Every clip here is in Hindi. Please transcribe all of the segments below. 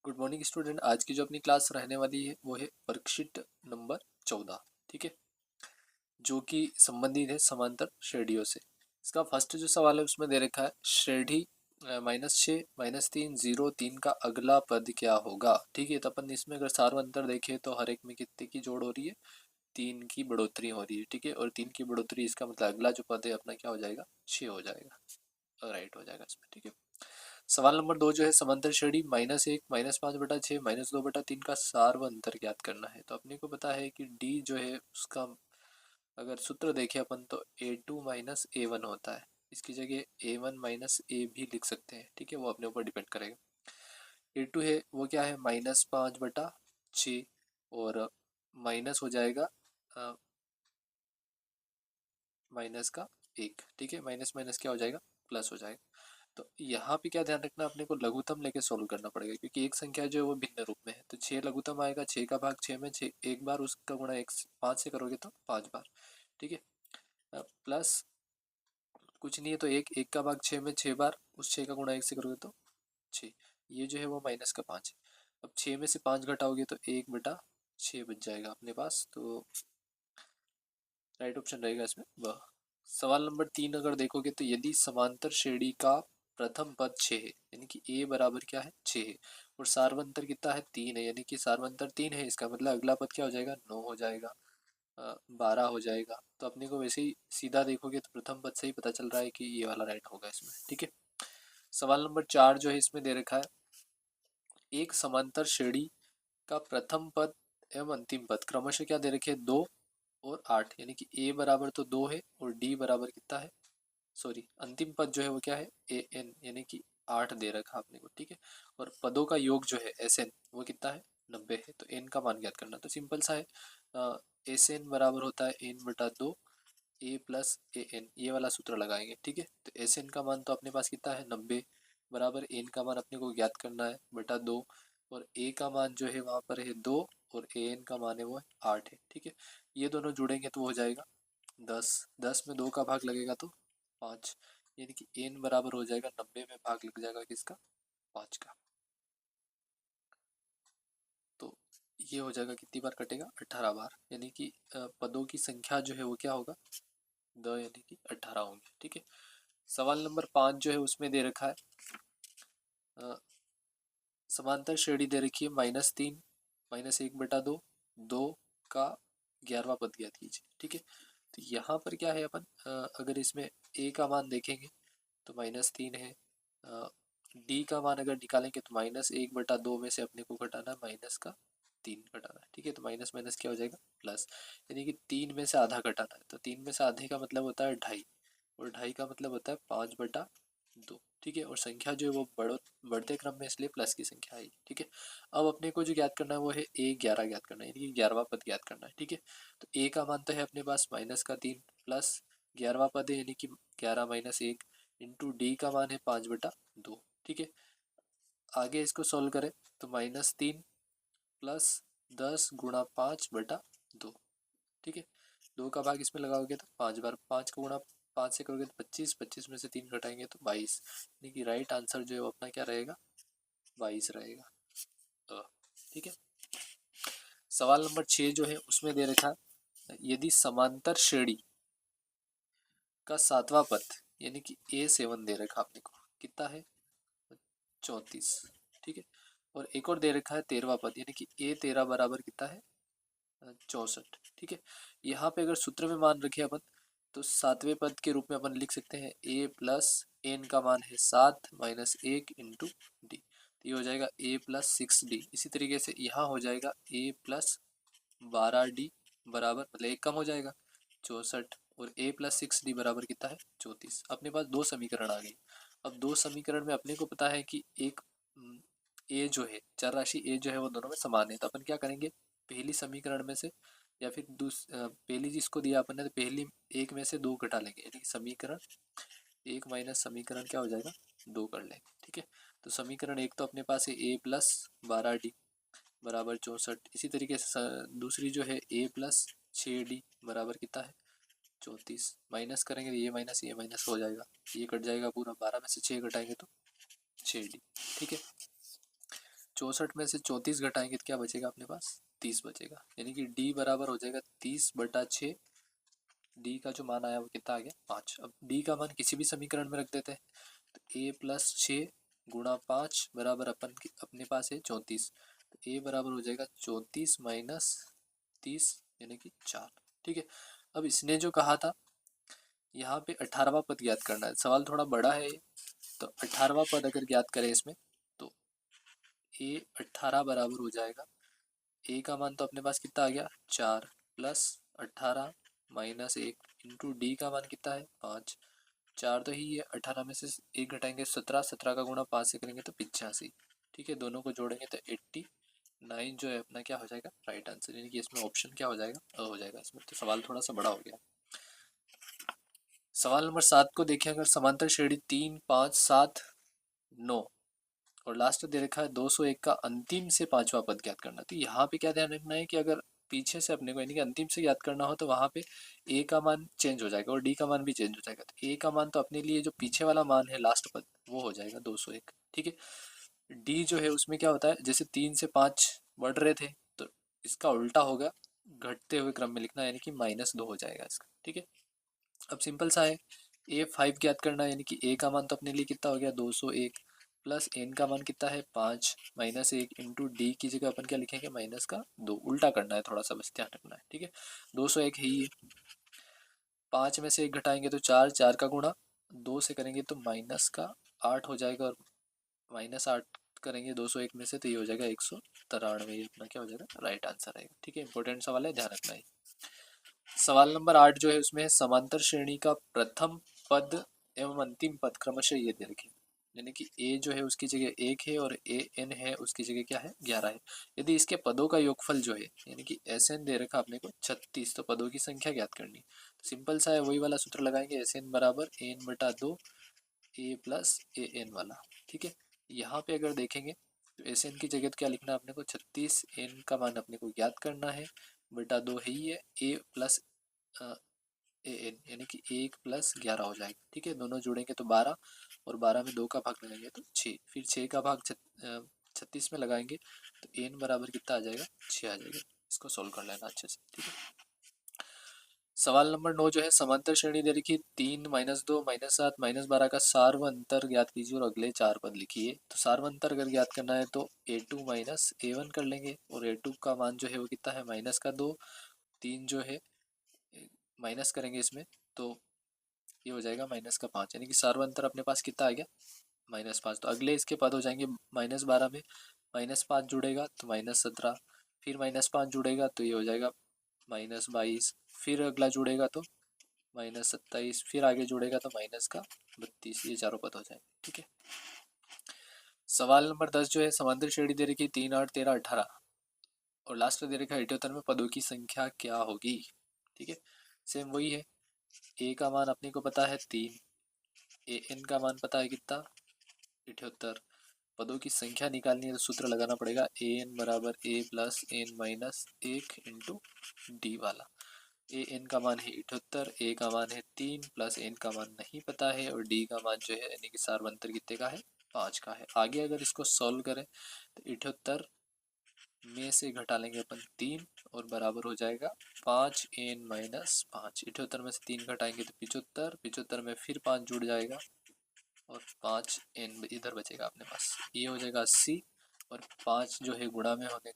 Good morning student. आज की जो अपनी क्लास रहने वाली है वो है वर्कशीट नंबर 14। ठीक है, जो कि संबंधित है समांतर श्रेणियों से। इसका फर्स्ट जो सवाल है उसमें दे रखा है श्रेणी -6 -3 0 3 का अगला पद क्या होगा। ठीक है, तो अपन इसमें अगर सार्वंतर देखें तो हर एक में कितने की जोड़ हो रही है, 3 की बढ़ोतरी हो रही है। ठीक है, और 3 की बढ़ोतरी इसका मतलब अगला जो पद है अपना क्या हो जाएगा, 6 हो जाएगा, राइट हो जाएगा इसमें। ठीक है, सवाल नंबर 2 जो है समांतर श्रेणी -1 -5/6 -2/3 का सार्वंतर ज्ञात करना है। तो अपने को पता है कि डी जो है उसका अगर सूत्र देखें अपन तो A2 - A1 होता है। इसकी जगह A1 - A भी लिख सकते हैं। ठीक है, वो अपने ऊपर डिपेंड करेगा। A2 है वो क्या है, -5/6 और माइनस हो जाएगा माइनस का 1। ठीक है, माइनस माइनस क्या हो जाएगा, प्लस हो जाएगा। तो यहाँ पे क्या ध्यान रखना, अपने को लघुत्तम लेके सोल्व करना पड़ेगा, क्योंकि एक संख्या जो है वो भिन्न रूप में है। तो 6 लघुत्तम आएगा, 6 का भाग 6 में 6 एक बार, उसका गुणा 5 से करोगे तो 5 बार। ठीक है, प्लस कुछ नहीं है तो एक का भाग 6 में 6 बार, उस 6 का गुणा 1 से करोगे तो 6। ये जो है वो माइनस का 5 है। अब 6 में से 5 घटाओगे तो 1/6 बच जाएगा अपने पास। तो राइट ऑप्शन रहेगा इसमें वह। सवाल नंबर 3 अगर देखोगे तो यदि समांतर श्रेणी का प्रथम पद 6 है, यानी कि a बराबर क्या है 6 है, और सार्वंतर कितना है 3 है, यानी कि सार्वंतर 3 है, इसका मतलब अगला पद क्या हो जाएगा 9 हो जाएगा, 12 हो जाएगा। तो अपने को वैसे ही सीधा देखोगे तो प्रथम पद से ही पता चल रहा है कि ये वाला राइट होगा इसमें। ठीक है, सवाल नंबर 4 जो है इसमें दे रखा है एक समांतर श्रेणी का प्रथम पद एवं अंतिम पद क्रमशः क्या दे रखे हैं 2 और 8, यानी कि a बराबर तो 2 है और d बराबर कितना है, सॉरी अंतिम पद जो है वो क्या है an, यानी कि 8 दे रखा आपने को। ठीक है, और पदों का योग जो है sn वो कितना है 90 है। तो n का मान ज्ञात करना, तो सिंपल सा है, sn बराबर होता है n/2 a प्लस an, ये वाला सूत्र लगाएंगे। ठीक है, तो sn का मान तो अपने पास कितना है 90 बराबर n का मान अपने को ज्ञात करना है बटा 2, और a का मान जो है वहाँ पर है 2 और an का मान है वो 8 है। ठीक है, ये दोनों जुड़ेंगे तो हो जाएगा 10, 10 में 2 का भाग लगेगा तो 5, यानी कि n बराबर हो जाएगा 90 में भाग लग जाएगा किसका, 5 का। तो ये हो जाएगा कितनी बार कटेगा, 18 बार, यानी कि पदों की संख्या जो है वो क्या होगा यानी कि 18 होंगे। ठीक है, सवाल नंबर 5 जो है उसमें दे रखा है समांतर श्रेणी दे रखी है -3 -1/2 2 का 11वां पद ज्ञात कीजिए। ठीक है, तो यहाँ पर क्या है अपन अगर इसमें a का मान देखेंगे तो -3 है, d का मान अगर निकालेंगे तो -1/2 में से अपने को घटाना -3 घटाना है। ठीक है, तो माइनस माइनस क्या हो जाएगा प्लस, यानी कि 3 में से आधा घटाना है। तो 3 में से आधे का मतलब होता है 2.5, और 2.5 का मतलब होता है 5/2। ठीक है, और संख्या जो है वो बढ़ते क्रम में, इसलिए प्लस की संख्या आई। ठीक है, अब अपने को जो ज्ञात करना है वो है a11 ज्ञात करना है, यानी कि 11वां पद ज्ञात करना है। ठीक है, तो a का मान तो है अपने पास -3 प्लस 11वां पद है यानी कि 11 - 1 इंटू डी का मान है 5/2। ठीक है, आगे इसको सॉल्व करें तो -3 प्लस 10 गुणा 5/2। ठीक है, 2 का भाग इसमें लगाओगे तो 5 बार, 5 का गुणा 5 से करोगे तो 25, 25 में से 3 घटाएंगे तो 22, यानी कि राइट आंसर जो है वो अपना क्या रहेगा 22 रहेगा। ठीक है, सवाल नंबर 6 जो है उसमें दे रखा है यदि समांतर श्रेणी का 7वां पद यानी कि A7 दे रखा आपने को कितना है 34। ठीक है, और एक और दे रखा है 13वां पद यानी कि A13 बराबर कितना है 64। ठीक है, यहाँ पे अगर सूत्र में मान रखे अपन तो 7वें पद के रूप में अपन लिख सकते हैं a प्लस एन का मान है 7 माइनस 1 इंटू डी, तो ये हो जाएगा a प्लस 6d। इसी तरीके से यहाँ हो जाएगा a प्लस 12d बराबर, मतलब एक कम हो जाएगा 64, और a प्लस 6d बराबर कितना है 34। अपने पास दो समीकरण आ गए। अब दो समीकरण में अपने को पता है कि एक a जो है चर राशि a जो है वो दोनों में समान है, तो अपन क्या करेंगे पहली समीकरण में से या फिर पहली जिसको दिया अपन ने तो पहली एक में से दो घटा लेंगे, यानी कि समीकरण एक माइनस समीकरण क्या हो जाएगा दो कर लेंगे। ठीक है, तो समीकरण एक तो अपने पास है a प्लस 12d बराबर 64। इसी तरीके से दूसरी जो है a प्लस 6d बराबर कितना है 34। माइनस करेंगे तो ये माइनस हो जाएगा, ये कट जाएगा पूरा, 12 में से 6 घटाएंगे तो 6d। ठीक है, 64 में से 34 घटाएंगे तो क्या बचेगा अपने पास, 30 बचेगा। यानी कि डी बराबर हो जाएगा 30/6। डी का जो मान आया वो कितना आ गया, 5। अब डी का मान किसी भी समीकरण में रख देते हैं, तो a+6 गुणा 5 बराबर अपने पास है 34। तो a बराबर हो जाएगा 34 माइनस 30 यानी कि 4। ठीक है। अब इसने जो कहा था यहाँ पे 18वां पद ज्ञात करना है, सवाल थोड़ा बड़ा है ये। तो 18वां पद अगर ज्ञात करें इसमें, तो a 18 बराबर हो जाएगा, a का मान तो अपने पास कितना आ गया 4 प्लस 18 माइनस 1 इंटू डी का मान कितना है 5। 4 तो ही है, 18 में से 1 घटाएंगे 17, 17 का गुणा 5 से करेंगे तो 85। ठीक है, दोनों को जोड़ेंगे तो 89 जो है अपना क्या हो जाएगा, राइट आंसर। यानी कि इसमें ऑप्शन क्या हो जाएगा, अ हो जाएगा इसमें। तो सवाल थोड़ा सा बड़ा हो गया। सवाल नंबर 7 को देखें, अगर समांतर श्रेणी 3, 5, 7, 9 और लास्ट दे रखा है 201 का अंतिम से पांचवा पद ज्ञात करना। तो यहाँ पे क्या ध्यान रखना है कि अगर पीछे से अपने को यानी कि अंतिम से ज्ञात करना हो तो वहाँ पे ए का मान चेंज हो जाएगा और डी का मान भी चेंज हो जाएगा। तो ए का मान तो अपने लिए जो पीछे वाला मान है लास्ट पद वो हो जाएगा 201। ठीक है। डी जो है उसमें क्या होता है, जैसे 3 से 5 बढ़ रहे थे तो इसका उल्टा होगा, घटते हुए क्रम में लिखना, यानी कि -2 हो जाएगा इसका। ठीक है। अब सिंपल सा है, a5 ज्ञात करना है, यानी कि a का मान तो अपने लिए कितना हो गया 201 प्लस n का मान कितना है 5 माइनस 1 इंटू डी की जगह अपन क्या लिखेंगे -2। उल्टा करना है थोड़ा सा, बस ध्यान रखना है। ठीक है। 201 है ये, 5 में से 1 घटाएंगे तो 4, 4 का गुणा 2 से करेंगे तो -8 हो जाएगा, और -8 करेंगे 201 में से तो ये हो जाएगा 193। ये अपना क्या हो जाएगा, राइट आंसर आएगा। ठीक है, इंपॉर्टेंट सवाल है, ध्यान रखना है। सवाल नंबर 8 जो है उसमें है समांतर श्रेणी का प्रथम पद एवं अंतिम पद क्रमशः ये दे रखे, यानी कि a जो है उसकी जगह 1 है और an है उसकी जगह क्या है 11 है। यदि इसके पदों का योगफल जो है यानी कि Sn दे रखा अपने को 36, तो पदों की संख्या ज्ञात करनी। तो सिंपल सा है, वही वाला सूत्र लगाएंगे, Sn बराबर n/2 a प्लस an वाला। ठीक है। यहाँ पे अगर देखेंगे तो Sn की जगह तो क्या लिखना है अपने को 36, n का मान अपने को ज्ञात करना है, बटा 2 है ही है, a प्लस an यानी कि 1 प्लस 11 हो जाएगा। ठीक है, दोनों जोड़ेंगे तो 12 और 12 में 2 का भाग लगाएंगे तो 6, फिर 6 का भाग 36 में लगाएंगे तो n बराबर कितना आ जाएगा 6 आ जाएगा। इसको सोल्व कर लेना अच्छे से। ठीक है। सवाल नंबर 9 जो है समांतर श्रेणी दे रखी 3, -2, -7, -12 का सार्व अंतर ज्ञात कीजिए और अगले 4 पद लिखिए। तो सार्व अंतर अगर ज्ञात करना है तो a2 माइनस a1 कर लेंगे, और a2 का मान जो है वो कितना है -2, 3 जो है माइनस करेंगे इसमें तो ये हो जाएगा -5, यानी कि सार्वंतर अपने पास कितना आ गया -5। तो अगले इसके पद हो जाएंगे -12 में -5 जुड़ेगा तो -17, फिर -5 जुड़ेगा तो ये हो जाएगा -22, फिर अगला जुड़ेगा तो -27, फिर आगे जुड़ेगा तो -32। ये चारों पद हो जाएंगे। ठीक है। सवाल नंबर 10 जो है समांतर श्रेणी दे रखी 3, 8, 13, 18 और लास्ट दे रखा है 78 में पदों की संख्या क्या होगी। ठीक है, सेम वही है, ए का मान अपने को पता है 3, ए एन का मान पता है कितना 78, पदों की संख्या निकालनी है तो सूत्र लगाना पड़ेगा ए एन बराबर A plus N minus 1 into D वाला। ए एन का मान है 78, ए का मान है 3 प्लस एन का मान नहीं पता है, और डी का मान जो है यानी कि सार्वंतर कितने का है 5 का है। आगे अगर इसको सॉल्व करें तो 78 में से घटा लेंगे अपन 3 और बराबर हो जाएगा 5n-5। 78 में से 3 घटाएंगे तो 75, 75 में फिर 5 जुड़ जाएगा और 5n इधर बचेगा अपने पास, ये हो जाएगा 80, और 5 जो है गुणा में होने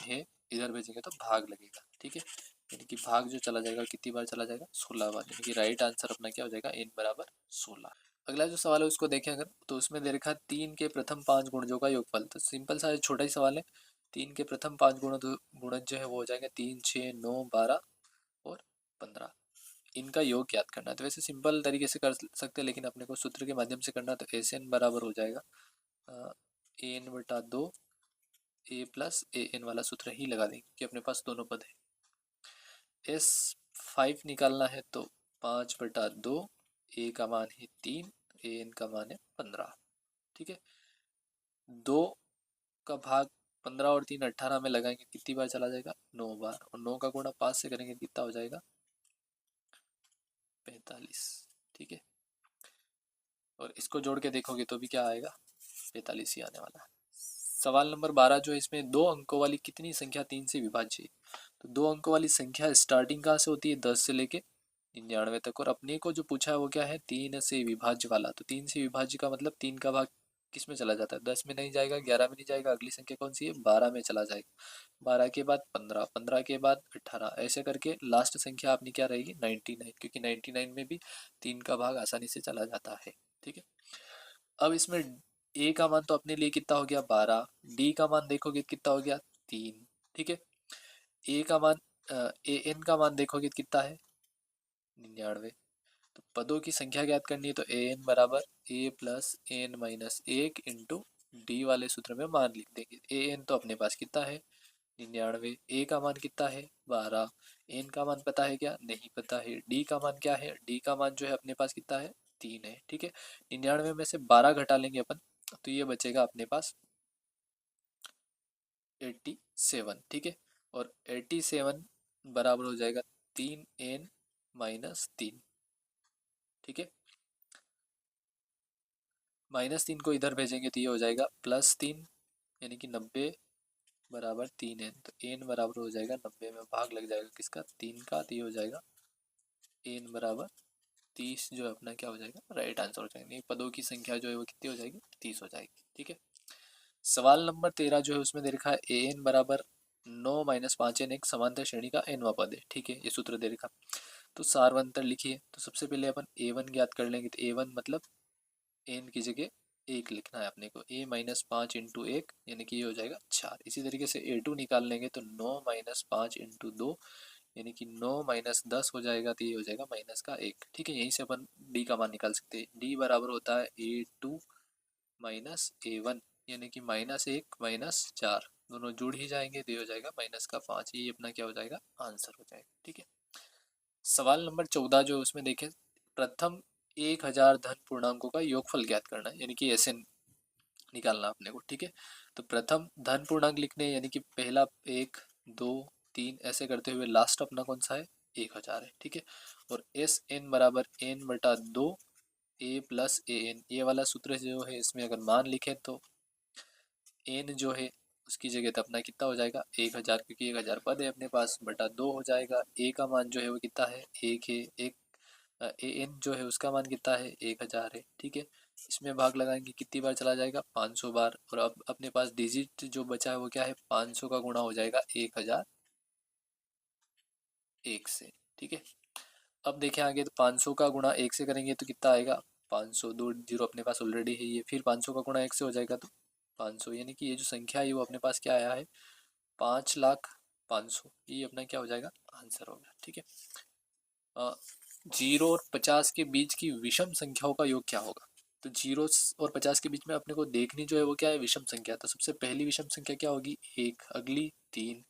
है इधर भेजेंगे तो भाग लगेगा। ठीक है, यानी कि भाग जो चला जाएगा कितनी बार चला जाएगा 16 बार, यानी कि राइट आंसर अपना क्या हो जाएगा n बराबर 16। अगला जो सवाल है उसको देखें अगर, तो उसमें दे रखा है 3 के प्रथम 5 गुणजों का योगफल। तो सिंपल सा छोटा ही सवाल है, 3 के प्रथम 5 गुणज जो है वो हो जाएंगे 3, 6, 9, 12 और 15। इनका योग ज्ञात करना है। तो वैसे सिंपल तरीके से कर सकते हैं, लेकिन अपने को सूत्र के माध्यम से करना है, तो एस एन बराबर हो जाएगा an/2 A plus A N वाला सूत्र ही लगा देंगे कि अपने पास दोनों पद है। S5 निकालना है तो 5/2, ए का मान है 3, ए एन का मान है 15। ठीक है, 2 का भाग 15 और 3 18 में लगाएंगे कितनी बार चला जाएगा 9 बार, और 9 का गुणा 5 से करेंगे कितना हो जाएगा 45। ठीक है, और इसको जोड़ के देखोगे तो भी क्या आएगा 45 ही आने वाला है। सवाल नंबर 12 जो है इसमें 2 अंकों वाली कितनी संख्या 3 से विभाज्य है। तो 2 अंकों वाली संख्या स्टार्टिंग कहाँ से होती है, 10 से लेके 99 तक, और अपने को जो पूछा है वो क्या है, 3 से विभाज्य वाला। तो 3 से विभाज्य का मतलब 3 का भाग किस में चला जाता है, 10 में नहीं जाएगा, 11 में नहीं जाएगा, अगली संख्या कौन सी है, 12 में चला जाएगा, 12 के बाद 15, 15 के बाद 18, ऐसे करके लास्ट संख्या अपनी क्या रहेगी, 99, क्योंकि 99 में भी 3 का भाग आसानी से चला जाता है। ठीक है, अब इसमें ए का मान तो अपने लिए कितना हो गया, 12, डी का मान देखोगे कितना हो गया, 3। ठीक है, ए का मान ए एन का मान देखोगे कितना है, 99। तो पदों की संख्या ज्ञात करनी है तो ए एन बराबर A plus N minus 1 into D वाले सूत्र में मान लिख देंगे। ए एन तो अपने पास कितना है, 99, ए का मान कितना है, 12, एन का मान पता है क्या, नहीं पता है, डी का मान क्या है, डी का मान जो है अपने पास कितना है, 3 है। ठीक है, 99 में से 12 घटा लेंगे अपन तो ये बचेगा अपने पास 87। ठीक है, और 87 बराबर हो जाएगा 3n माइनस 3। ठीक है, -3 को इधर भेजेंगे तो ये हो जाएगा +3, यानी कि 90 बराबर 3n। तो n बराबर हो जाएगा 90 में भाग लग जाएगा किसका, 3 का, तो ये हो जाएगा n बराबर 30, जो अपना क्या हो जाएगा, राइट आंसर हो जाएगा। पदों की संख्या जो है वो कितनी हो जाएगी, 30 हो जाएगी। ठीक है, सवाल नंबर 13 जो है उसमें दे रखा है ए एन बराबर 9 माइनस 5n एक समांतर श्रेणी का nवा पद है। ठीक है, ये सूत्र दे रखा, तो सारवंतर लिखिए। तो सबसे पहले अपन a1 ज्ञात कर लेंगे, तो a1 मतलब n की जगह 1 लिखना है अपने को, a माइनस 5 इंटू 1 यानी कि ये हो जाएगा 4। इसी तरीके से a2 निकाल लेंगे तो 9 माइनस 5 इंटू 2 यानी कि 9 माइनस 10 हो जाएगा, तो ये हो जाएगा माइनस का 1। ठीक है, यहीं से अपन d का मान निकाल सकते हैं। d बराबर होता है a2 माइनस a1 यानी कि -1 -4, दोनों जुड़ ही जाएंगे तो ये हो जाएगा माइनस का 5। ये अपना क्या हो जाएगा, आंसर हो जाएगा। ठीक है, सवाल नंबर 14 जो उसमें देखें, प्रथम 1000 धन पूर्णांकों का योगफल ज्ञात करना है, यानी कि ऐसे निकालना अपने को। ठीक है, तो प्रथम धन पूर्णांक लिखने यानी कि पहला 1 2 3 ऐसे करते हुए लास्ट अपना कौन सा है, 1000 है। ठीक है, और एस एन बराबर n बटा 2 ए प्लस ए एन, ये वाला सूत्र जो है इसमें अगर मान लिखें तो एन जो है उसकी जगह तो अपना कितना हो जाएगा, 1000, क्योंकि 1000 पद है अपने पास, बटा 2 हो जाएगा। ए का मान जो है वो कितना है, 1 है, एक ए एन जो है उसका मान कितना है, 1000 है। ठीक है, इसमें भाग लगाएंगे कितनी बार चला जाएगा, 500 बार, और अब अपने पास डिजिट जो बचा है वो क्या है, 500 का गुणा हो जाएगा 1001 से। ठीक है, अब देखें आगे, तो 500 का गुणा 1 से करेंगे तो कितना आएगा, 500, 2 जीरो अपने पास ऑलरेडी है ये, फिर 500 का गुणा 1 से हो जाएगा तो 500, यानी कि ये जो संख्या है वो अपने पास क्या आया है, 5,05,000। ये अपना क्या हो जाएगा, आंसर हो गया। ठीक है, 0 और 50 के बीच की विषम संख्याओं का योग क्या होगा। तो 0 और 50 के बीच में अपने को देखनी जो है वो क्या है, विषम संख्या। तो सबसे पहली विषम संख्या क्या होगी, 1, अगली 3,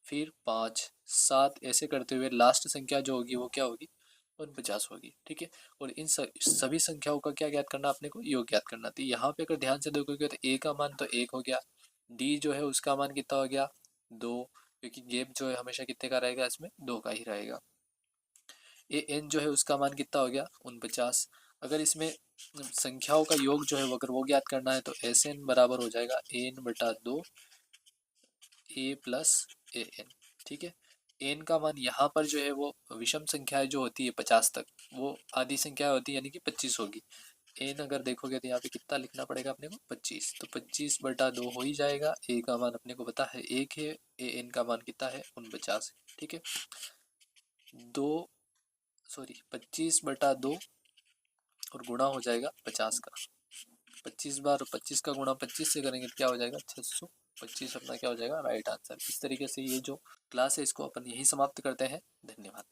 फिर 5, 7, ऐसे करते हुए लास्ट संख्या जो होगी वो क्या होगी, 49 होगी। ठीक है, और इन सभी संख्याओं का क्या ज्ञात करना अपने को, योग ज्ञात करना। तो यहाँ पे अगर ध्यान से देखोगे तो ए का मान तो 1 हो गया, डी जो है उसका मान कितना हो गया, 2, क्योंकि गैप जो है हमेशा कितने का रहेगा, इसमें 2 का ही रहेगा। ए एन जो है उसका मान कितना हो गया, 49। अगर इसमें संख्याओं का योग जो है अगर वो ज्ञात करना है तो एस एन बराबर हो जाएगा एन बटा 2 ए प्लस ए एन। ठीक है, एन का मान यहाँ पर जो है वो विषम संख्याएं जो होती है 50 तक, वो आधी संख्या होती है यानी कि 25 होगी। एन अगर देखोगे तो यहाँ पे कितना लिखना पड़ेगा अपने को, 25, तो 25 बटा 2 हो ही जाएगा। ए का मान अपने को पता है 1 है, ए एन का मान कितना है, 49। ठीक है, 25 बटा 2 और गुणा हो जाएगा 50 का, 25 बार 25 का गुणा 25 से करेंगे तो क्या हो जाएगा, 625 अपना क्या हो जाएगा, राइट आंसर। इस तरीके से ये जो क्लास है इसको अपन यही समाप्त करते हैं। धन्यवाद।